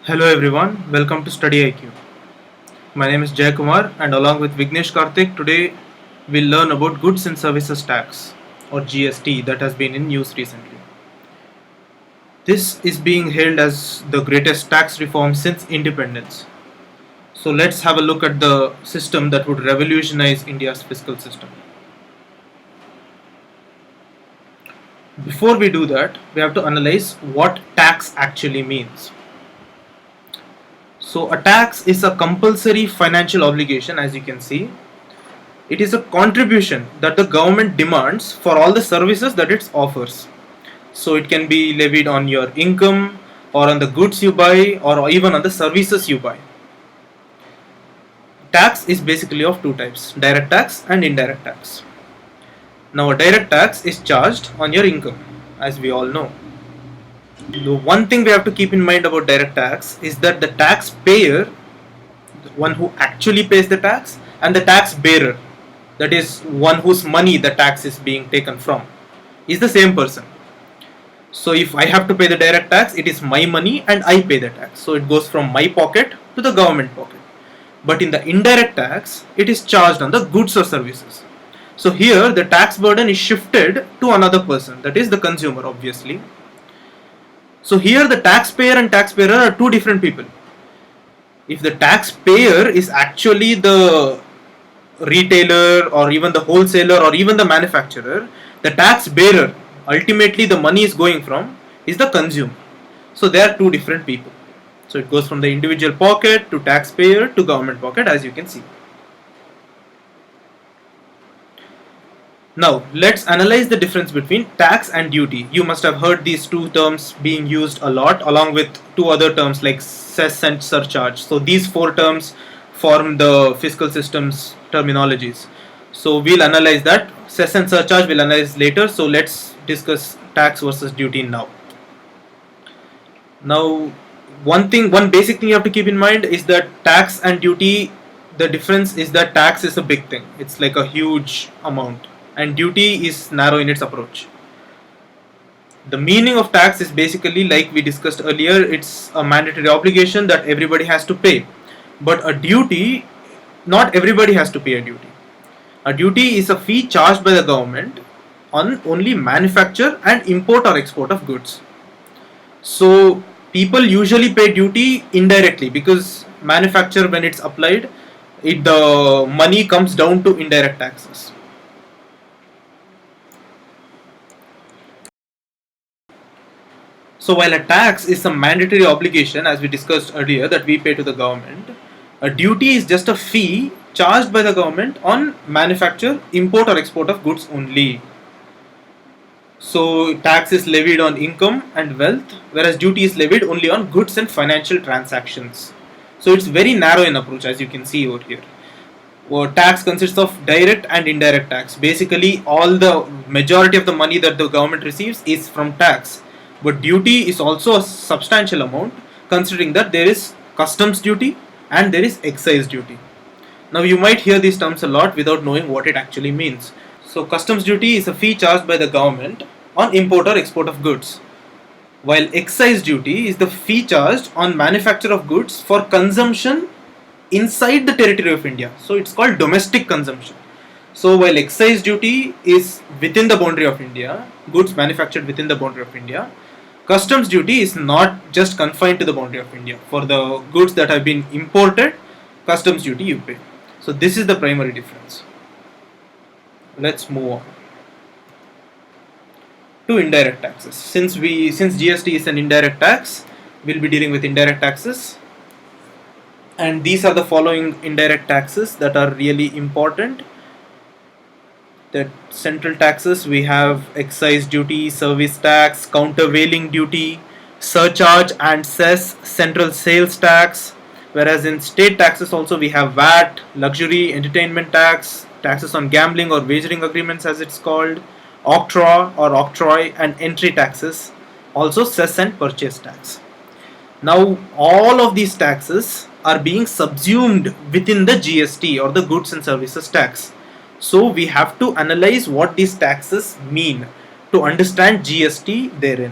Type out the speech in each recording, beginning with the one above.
Hello everyone, welcome to Study IQ. My name is Jay Kumar and along with Vignesh Karthik today we'll learn about Goods and Services Tax or GST that has been in news recently. This is being hailed as the greatest tax reform since independence. So let's have a look at the system that would revolutionize India's fiscal system. Before we do that, we have to analyze what tax actually means. So a tax is a compulsory financial obligation, as you can see. It is a contribution that the government demands for all the services that it offers. So it can be levied on your income or on the goods you buy or even on the services you buy. Tax is basically of two types, direct tax and indirect tax. Now a direct tax is charged on your income, as we all know. The one thing we have to keep in mind about direct tax is that the taxpayer, the one who actually pays the tax, and the tax bearer, that is one whose money the tax is being taken from, is the same person. So if I have to pay the direct tax, it is my money and I pay the tax. So it goes from my pocket to the government pocket. But in the indirect tax, it is charged on the goods or services. So here the tax burden is shifted to another person, that is the consumer, obviously. So here the taxpayer and taxpayer are two different people. If the taxpayer is actually the retailer or even the wholesaler or even the manufacturer, the tax bearer, ultimately the money is going from, is the consumer. So they are two different people. So it goes from the individual pocket to taxpayer to government pocket, as you can see. Now let's analyze the difference between tax and duty. You must have heard these two terms being used a lot along with two other terms like cess and surcharge. So these four terms form the fiscal system's terminologies. So we'll analyze that. Cess and surcharge we'll analyze later. So let's discuss tax versus duty now. Now one basic thing you have to keep in mind is that tax and duty, the difference is that tax is a big thing. It's like a huge amount and duty is narrow in its approach. The meaning of tax is basically, like we discussed earlier, it's a mandatory obligation that everybody has to pay. But a duty, not everybody has to pay a duty. A duty is a fee charged by the government on only manufacture and import or export of goods. So people usually pay duty indirectly because manufacture, when it's applied, the money comes down to indirect taxes. So while a tax is a mandatory obligation, as we discussed earlier, that we pay to the government, a duty is just a fee charged by the government on manufacture, import or export of goods only. So tax is levied on income and wealth, whereas duty is levied only on goods and financial transactions. So it's very narrow in approach, as you can see over here. Tax consists of direct and indirect tax. Basically, all the majority of the money that the government receives is from tax. But duty is also a substantial amount, considering that there is customs duty and there is excise duty. Now you might hear these terms a lot without knowing what it actually means. So customs duty is a fee charged by the government on import or export of goods, while excise duty is the fee charged on manufacture of goods for consumption inside the territory of India. So it's called domestic consumption. So while excise duty is within the boundary of India, goods manufactured within the boundary of India, customs duty is not just confined to the boundary of India. For the goods that have been imported, customs duty you pay. So this is the primary difference. Let's move on to indirect taxes. Since GST is an indirect tax, we'll be dealing with indirect taxes. And these are the following indirect taxes that are really important. The central taxes, we have excise duty, service tax, countervailing duty, surcharge and cess, central sales tax. Whereas in state taxes also we have VAT, luxury, entertainment tax, taxes on gambling or wagering agreements as it's called, octroi or octroi, and entry taxes, also cess and purchase tax. Now all of these taxes are being subsumed within the GST or the goods and services tax. So we have to analyze what these taxes mean to understand GST therein.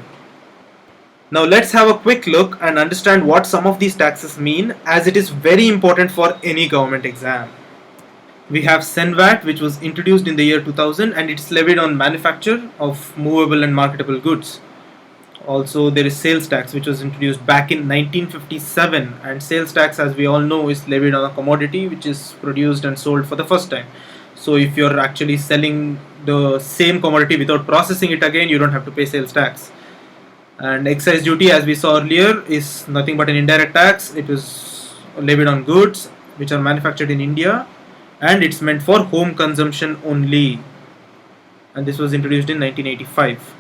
Now let's have a quick look and understand what some of these taxes mean, as it is very important for any government exam. We have SENVAT, which was introduced in the year 2000, and it's levied on manufacture of movable and marketable goods. Also, there is sales tax, which was introduced back in 1957, and sales tax, as we all know, is levied on a commodity which is produced and sold for the first time. So if you're actually selling the same commodity without processing it again, you don't have to pay sales tax. And excise duty, as we saw earlier, is nothing but an indirect tax. It is levied on goods which are manufactured in India, and it's meant for home consumption only. And this was introduced in 1985.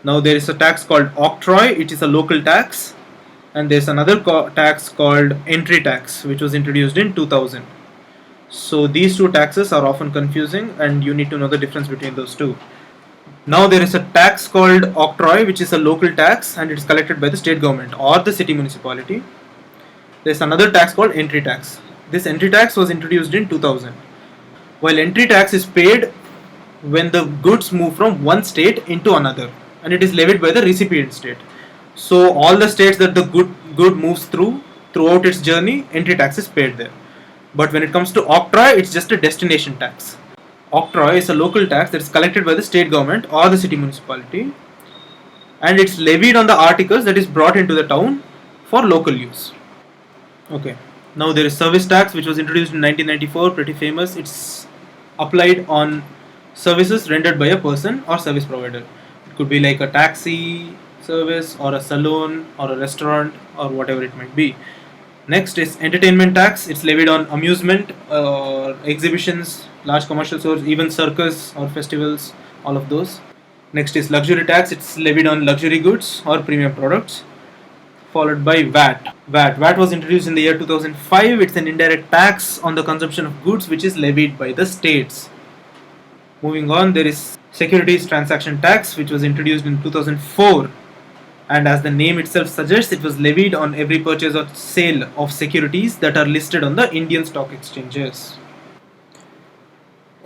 Now there is a tax called octroi, it is a local tax, and there's another tax called entry tax, which was introduced in 2000. So these two taxes are often confusing, and you need to know the difference between those two. Now there is a tax called octroi, which is a local tax, and it is collected by the state government or the city municipality. There's another tax called entry tax. This entry tax was introduced in 2000. While entry tax is paid when the goods move from one state into another, and it is levied by the recipient state. So all the states that the good moves throughout its journey, entry tax is paid there. But when it comes to octroi, it's just a destination tax. Octroi is a local tax that is collected by the state government or the city municipality, and it's levied on the articles that is brought into the town for local use. Okay. Now there is service tax, which was introduced in 1994, pretty famous. It's applied on services rendered by a person or service provider. It could be like a taxi service or a salon or a restaurant or whatever it might be. Next is entertainment tax. It's levied on amusement, exhibitions, large commercial stores, even circus or festivals, all of those. Next is luxury tax. It's levied on luxury goods or premium products. Followed by VAT. VAT was introduced in the year 2005. It's an indirect tax on the consumption of goods which is levied by the states. Moving on, there is securities transaction tax, which was introduced in 2004. And as the name itself suggests, it was levied on every purchase or sale of securities that are listed on the Indian stock exchanges.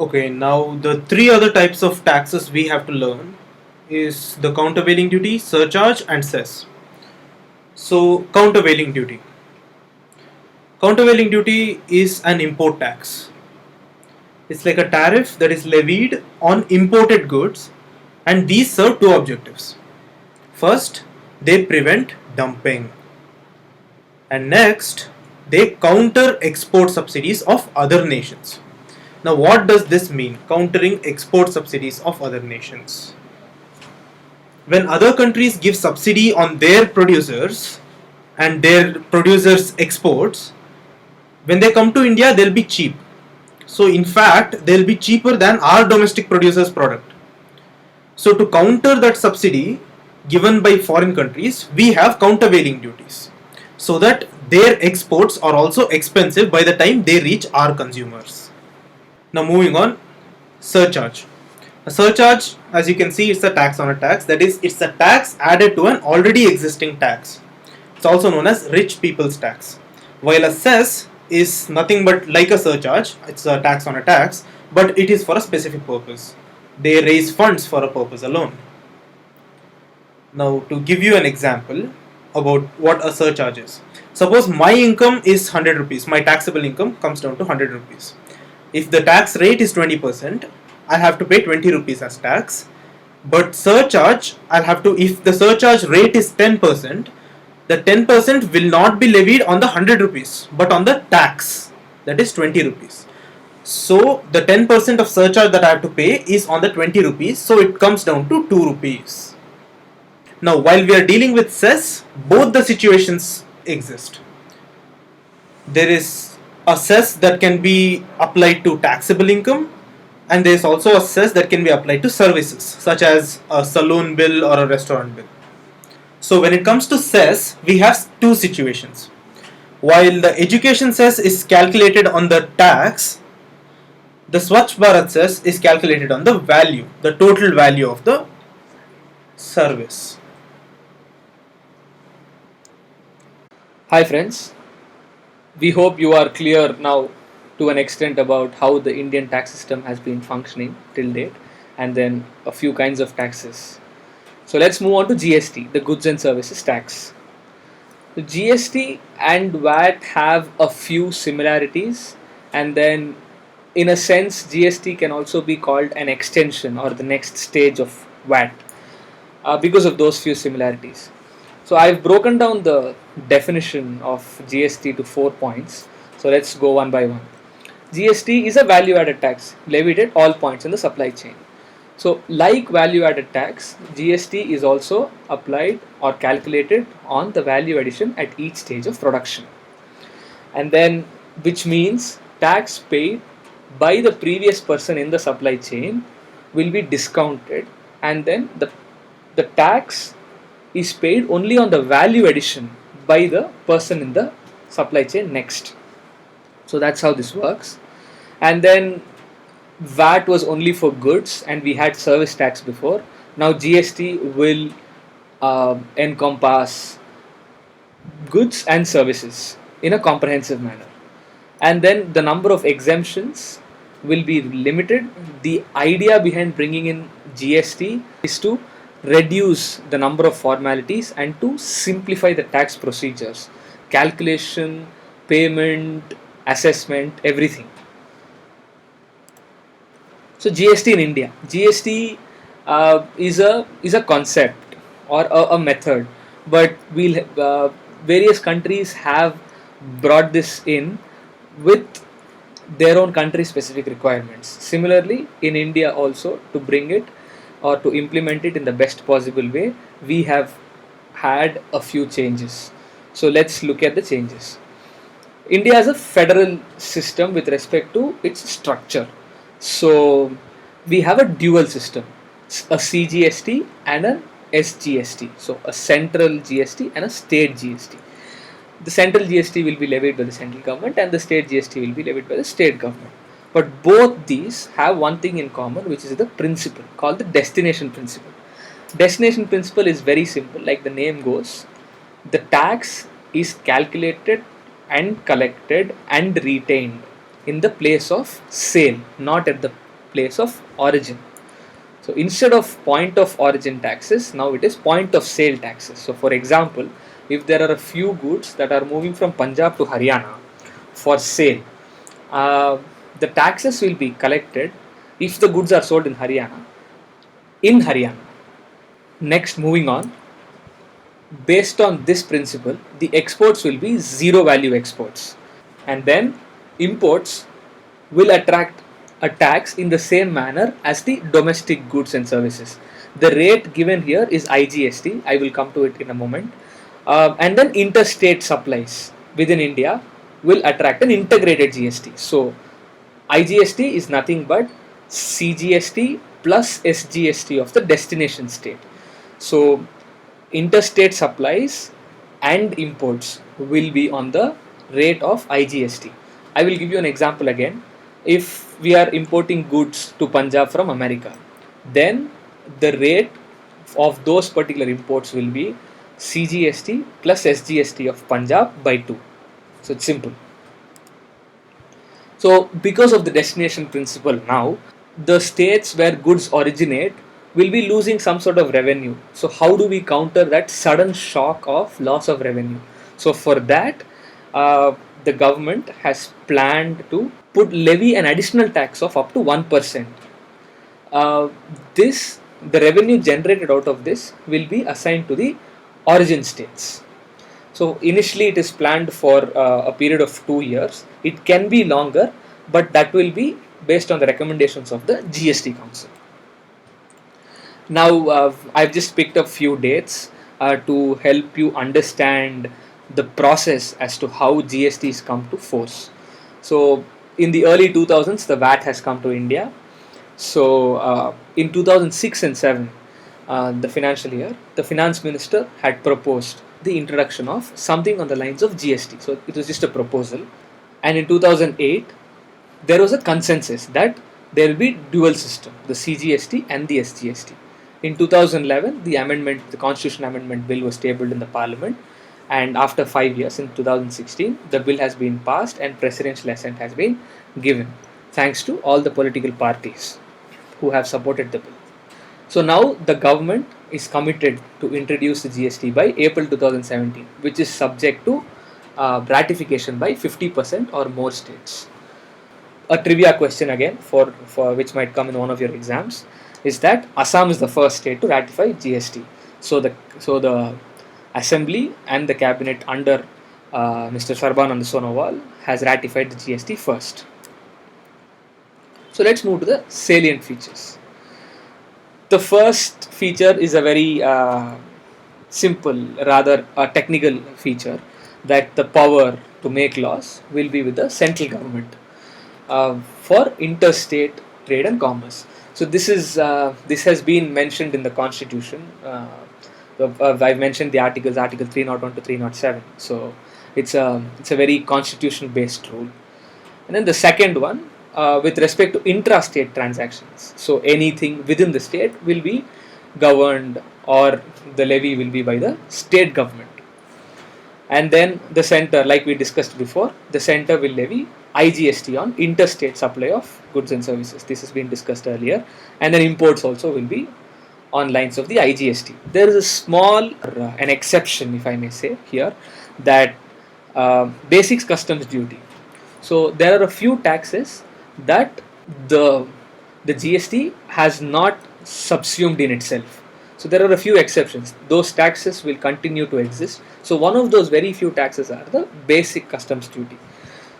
Okay, now the three other types of taxes we have to learn is the countervailing duty, surcharge, and cess. So, countervailing duty. Countervailing duty is an import tax. It's like a tariff that is levied on imported goods, and these serve two objectives. First, they prevent dumping, and next, they counter export subsidies of other nations. Now, what does this mean? Countering export subsidies of other nations. When other countries give subsidy on their producers and their producers' exports, when they come to India, they'll be cheap. So, in fact, they'll be cheaper than our domestic producers' product. So, to counter that subsidy given by foreign countries, we have countervailing duties, so that their exports are also expensive by the time they reach our consumers. Now, moving on, surcharge. A surcharge, as you can see, it's a tax on a tax. That is, it's a tax added to an already existing tax. It's also known as rich people's tax. While a cess is nothing but like a surcharge, it's a tax on a tax, but it is for a specific purpose. They raise funds for a purpose alone. Now, to give you an example about what a surcharge is. Suppose my income is 100 rupees. My taxable income comes down to 100 rupees. If the tax rate is 20%, I have to pay 20 rupees as tax. But surcharge, if the surcharge rate is 10%, the 10% will not be levied on the 100 rupees, but on the tax, that is 20 rupees. So, the 10% of surcharge that I have to pay is on the 20 rupees, so it comes down to 2 rupees. Now, while we are dealing with cess, both the situations exist. There is a cess that can be applied to taxable income, and there is also a cess that can be applied to services, such as a saloon bill or a restaurant bill. So when it comes to cess, we have two situations. While the education cess is calculated on the tax, the Swachh Bharat cess is calculated on the value, the total value of the service. Hi friends, we hope you are clear now to an extent about how the Indian tax system has been functioning till date, and then a few kinds of taxes. So let's move on to GST, the goods and services tax. The GST and VAT have a few similarities, and then in a sense GST can also be called an extension or the next stage of VAT because of those few similarities. So I've broken down the definition of GST to 4 points. So let's go one by one. GST is a value added tax levied at all points in the supply chain. So, like value added tax, GST is also applied or calculated on the value addition at each stage of production. And then, which means tax paid by the previous person in the supply chain will be discounted, and then the tax is paid only on the value addition by the person in the supply chain next. So that's how this works. And then VAT was only for goods, and we had service tax before. Now GST will encompass goods and services in a comprehensive manner. And then the number of exemptions will be limited. The idea behind bringing in GST is to reduce the number of formalities and to simplify the tax procedures, calculation, payment, assessment, everything. So GST in India, GST is a concept or a method, but various countries have brought this in with their own country specific requirements. Similarly, in India also, to bring it or to implement it in the best possible way, we have had a few changes. So let's look at the changes. India has a federal system with respect to its structure. So we have a dual system, a CGST and an SGST. So a central GST and a state GST. The central GST will be levied by the central government and the state GST will be levied by the state government. But both these have one thing in common, which is the principle called the destination principle. Destination principle is very simple, like the name goes. The tax is calculated and collected and retained in the place of sale, not at the place of origin. So instead of point of origin taxes, now it is point of sale taxes. So for example, if there are a few goods that are moving from Punjab to Haryana for sale, the taxes will be collected if the goods are sold in Haryana. Next, moving on, based on this principle, the exports will be zero value exports, and then imports will attract a tax in the same manner as the domestic goods and services. The rate given here is IGST. I will come to it in a moment. And then interstate supplies within India will attract an integrated GST. So IGST is nothing but CGST plus SGST of the destination state. So interstate supplies and imports will be on the rate of IGST. I will give you an example again. If we are importing goods to Punjab from America, then the rate of those particular imports will be CGST plus SGST of Punjab by 2. So it's simple. So because of the destination principle now, the states where goods originate will be losing some sort of revenue. So how do we counter that sudden shock of loss of revenue? So for that, the government has planned to levy an additional tax of up to 1%. The revenue generated out of this will be assigned to the origin states. So initially it is planned for a period of 2 years. It can be longer, but that will be based on the recommendations of the GST Council. Now I've just picked up few dates to help you understand the process as to how GST has come to force. So in the early 2000s, the VAT has come to India. So in 2006 and 7, the financial year, the finance minister had proposed the introduction of something on the lines of GST. So it was just a proposal. And in 2008, there was a consensus that there will be dual system, the CGST and the SGST. In 2011, the Constitution Amendment Bill was tabled in the Parliament, and after 5 years, in 2016, the bill has been passed and presidential assent has been given, thanks to all the political parties who have supported the bill. So now the government is committed to introduce the GST by April 2017, which is subject to ratification by 50% or more states. A trivia question again for which might come in one of your exams is that Assam is the first state to ratify GST. So the assembly and the cabinet under Mr. Sarbanand Sonowal has ratified the GST first. So let's move to the salient features. The first feature is a very simple, rather a technical feature, that the power to make laws will be with the central government for interstate trade and commerce. So this has been mentioned in the constitution. I've mentioned the articles, Article 301 to 307. So it's a very constitution based rule. And then the second one, with respect to intrastate transactions. So anything within the state will be governed, or the levy will be by the state government. And then the center, like we discussed before, the center will levy IGST on interstate supply of goods and services. This has been discussed earlier. And then imports also will be on lines of the IGST. There is a small, an exception, if I may say here, that basic customs duty. So there are a few taxes that the GST has not subsumed in itself. So there are a few exceptions. Those taxes will continue to exist. So one of those very few taxes are the basic customs duty.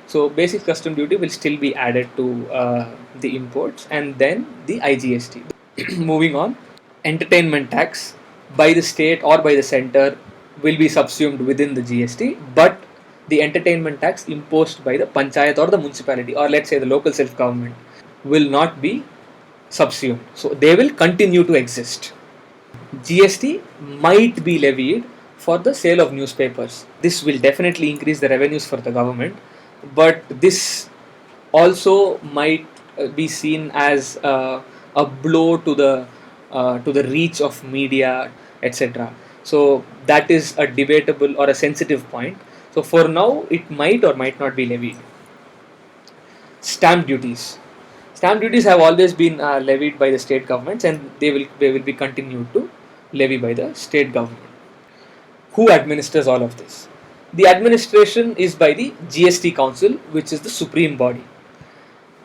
So basic custom duty will still be added to the imports, and then the IGST. Moving on, entertainment tax by the state or by the center will be subsumed within the GST, but the entertainment tax imposed by the panchayat or the municipality, or let's say the local self-government, will not be subsumed. So they will continue to exist. GST might be levied for the sale of newspapers. This will definitely increase the revenues for the government, but this also might be seen as a blow to the reach of media, etc. So that is a debatable or a sensitive point. So for now, it might or might not be levied. Stamp duties. Stamp duties have always been levied by the state governments, and they will be continued to levy by the state government. Who administers all of this? The administration is by the GST Council, which is the supreme body.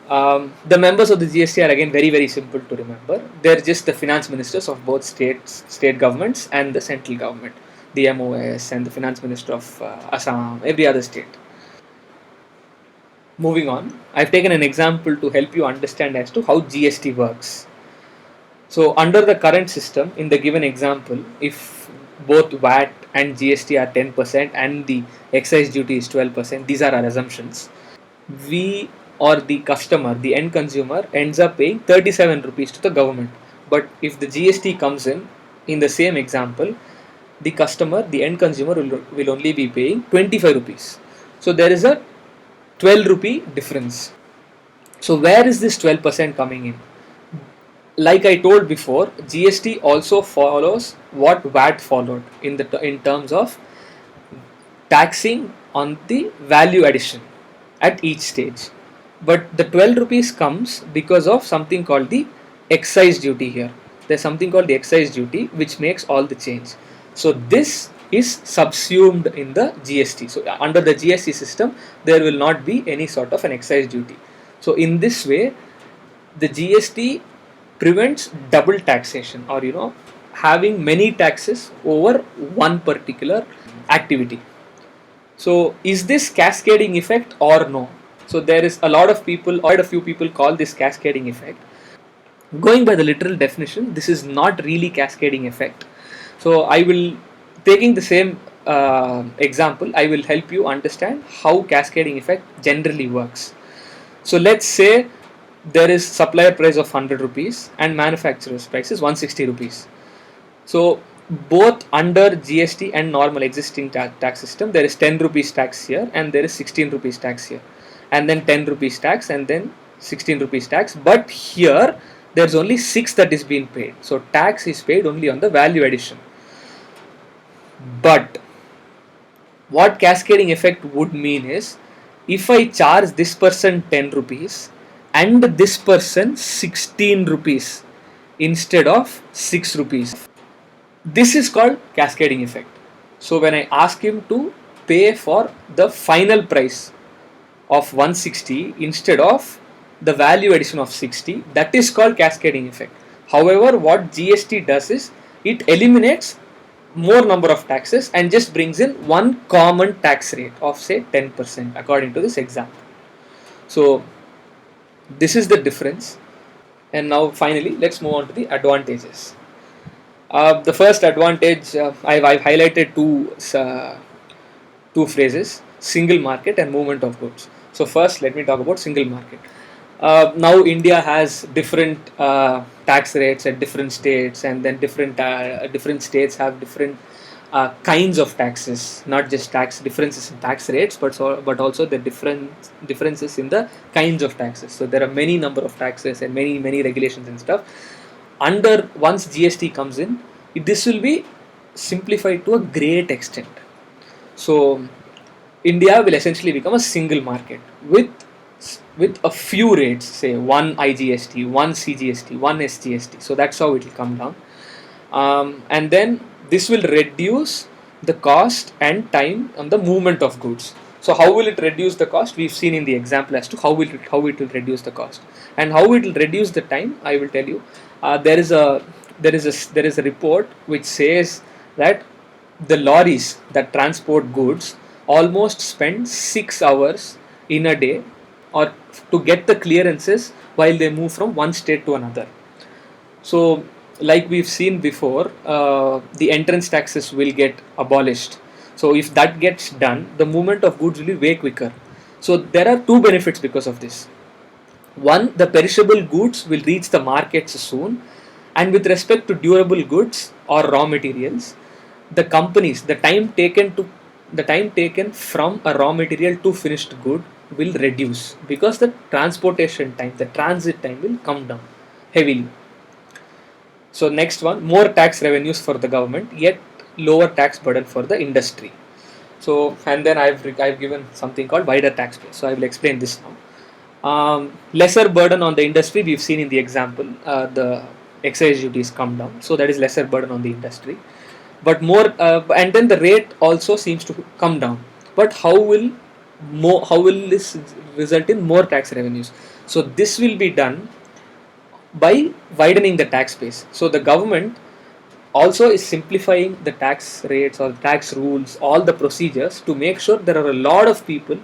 The members of the GST are again very, very simple to remember. They're just the finance ministers of both state governments and the central government, the MOS and the finance minister of Assam, every other state. Moving on, I've taken an example to help you understand as to how GST works. So under the current system, in the given example, if both VAT and GST are 10% and the excise duty is 12%, these are our assumptions, we or the customer, the end consumer, ends up paying 37 rupees to the government. But if the GST comes in the same example, the customer, the end consumer will only be paying 25 rupees. So there is a 12 rupee difference. So where is this 12% coming in? Like I told before, GST also follows what VAT followed in terms of taxing on the value addition at each stage. But the 12 rupees comes because of something called the excise duty here. There's something called the excise duty which makes all the change. So this is subsumed in the GST. So under the GST system, there will not be any sort of an excise duty. So in this way, the GST prevents double taxation, or having many taxes over one particular activity. So is this cascading effect or no? So there is quite a few people call this cascading effect. Going by the literal definition, this is not really cascading effect. So I will, taking the same example, I will help you understand how cascading effect generally works. So let's say there is supplier price of 100 rupees and manufacturer's price is 160 rupees. So both under GST and normal existing tax system, there is 10 rupees tax here and there is 16 rupees tax here, and then 10 rupees tax and then 16 rupees tax. But here there's only 6 that is being paid. So tax is paid only on the value addition. But what cascading effect would mean is, if I charge this person 10 rupees and this person 16 rupees instead of 6 rupees, This is called cascading effect. So when I ask him to pay for the final price of 160 instead of the value addition of 60, that is called cascading effect. However, what GST does is it eliminates more number of taxes and just brings in one common tax rate of say 10% according to this example. So this is the difference. And now finally let's move on to the advantages. The first advantage, I've highlighted two phrases: single market and movement of goods. So first let me talk about single market. Now India has different tax rates at different states, and then different states have different kinds of taxes, not just tax differences in tax rates, but also the differences in the kinds of taxes. So there are many number of taxes and many regulations and stuff. Under once GST comes in, this will be simplified to a great extent. So India will essentially become a single market with a few rates, say one IGST, one CGST, one SGST. So that's how it will come down, and then this will reduce the cost and time on the movement of goods. So how will it reduce the cost? We've seen in the example as to how it will reduce the cost and how it will reduce the time. I will tell you. There is a report which says that the lorries that transport goods almost spend 6 hours in a day or to get the clearances while they move from one state to another. So, like we've seen before, the entrance taxes will get abolished. So, if that gets done, the movement of goods will be way quicker. So, there are two benefits because of this. One, the perishable goods will reach the markets soon, and with respect to durable goods or raw materials, the companies, the time taken from a raw material to finished good will reduce because the transportation time, the transit time will come down heavily. So next one, more tax revenues for the government, yet lower tax burden for the industry. So and then I've given something called wider tax base. So I will explain this now. Lesser burden on the industry, we've seen in the example, the excise duties come down, so that is lesser burden on the industry. But more, and then the rate also seems to come down. But how will this result in more tax revenues? So this will be done by widening the tax base. So the government also is simplifying the tax rates or tax rules, all the procedures to make sure there are a lot of people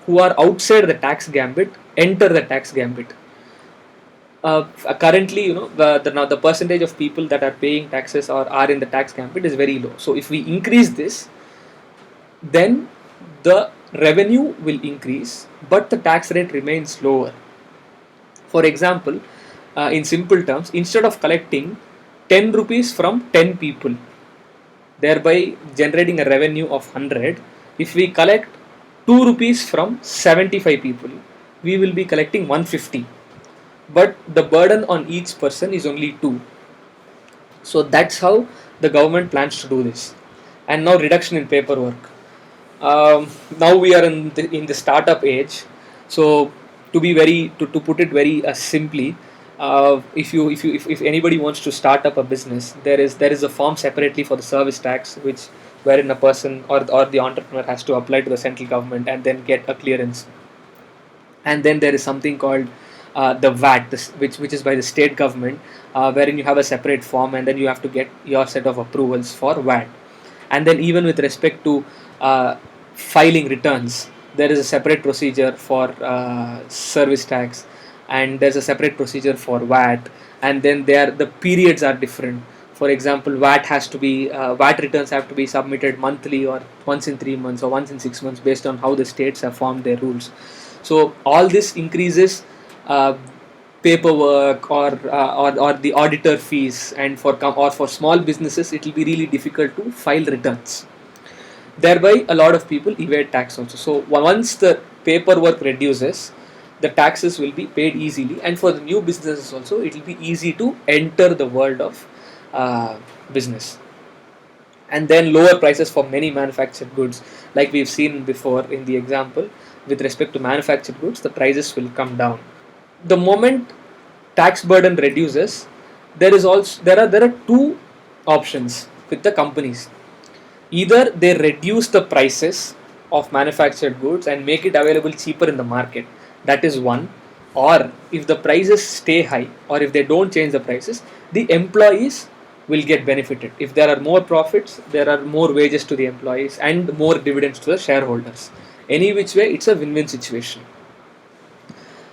who are outside the tax gambit enter the tax gambit. Currently, now the percentage of people that are paying taxes or are in the tax gambit is very low. So if we increase this, then the revenue will increase, but the tax rate remains lower. For example, in simple terms, instead of collecting 10 rupees from 10 people, thereby generating a revenue of 100, if we collect 2 rupees from 75 people, we will be collecting 150. But the burden on each person is only 2. So that's how the government plans to do this. And now reduction in paperwork. Now we are in the startup age. So to put it very simply, if anybody wants to start up a business, there is a form separately for the service tax, which wherein a person or the entrepreneur has to apply to the central government and then get a clearance. And then there is something called the VAT, which is by the state government, wherein you have a separate form and then you have to get your set of approvals for VAT. And then even with respect to filing returns, there is a separate procedure for service tax, and there's a separate procedure for VAT. And then the periods are different. For example, VAT returns have to be submitted monthly or once in 3 months or once in 6 months based on how the states have formed their rules. So all this increases uh, paperwork or the auditor fees, and for small businesses it will be really difficult to file returns. Thereby, a lot of people evade tax also. So once the paperwork reduces, the taxes will be paid easily, and for the new businesses also, it will be easy to enter the world of business. And then lower prices for many manufactured goods, like we've seen before in the example. With respect to manufactured goods, the prices will come down. The moment tax burden reduces, there are two options. with the companies. Either they reduce the prices of manufactured goods and make it available cheaper in the market. That is one. Or if the prices stay high, or if they don't change the prices, the employees will get benefited. If there are more profits, there are more wages to the employees and more dividends to the shareholders. Any which way, it's a win-win situation.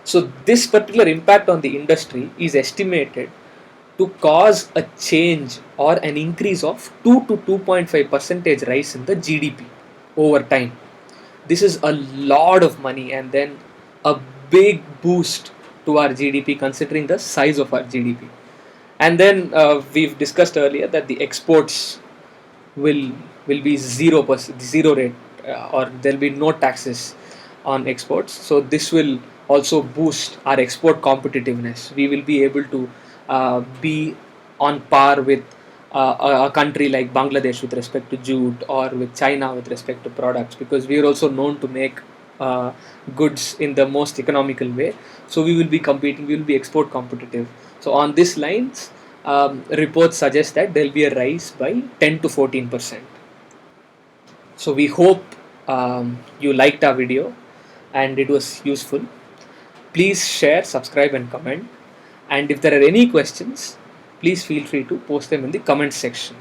So this particular impact on the industry is estimated to cause a change or an increase of 2 to 2.5 percentage rise in the GDP over time. This is a lot of money, and then a big boost to our GDP considering the size of our GDP. And then we've discussed earlier that the exports will will be 0%, zero rate, or there'll be no taxes on exports. So this will also boost our export competitiveness. We will be able to be on par with a country like Bangladesh with respect to jute, or with China with respect to products, because we are also known to make uh, goods in the most economical way. So we will be competing, we will be export competitive. So on these lines, reports suggest that there will be a rise by 10 to 14%. So we hope you liked our video and it was useful. Please share, subscribe, and comment. And if there are any questions, please feel free to post them in the comment section.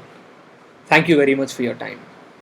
Thank you very much for your time.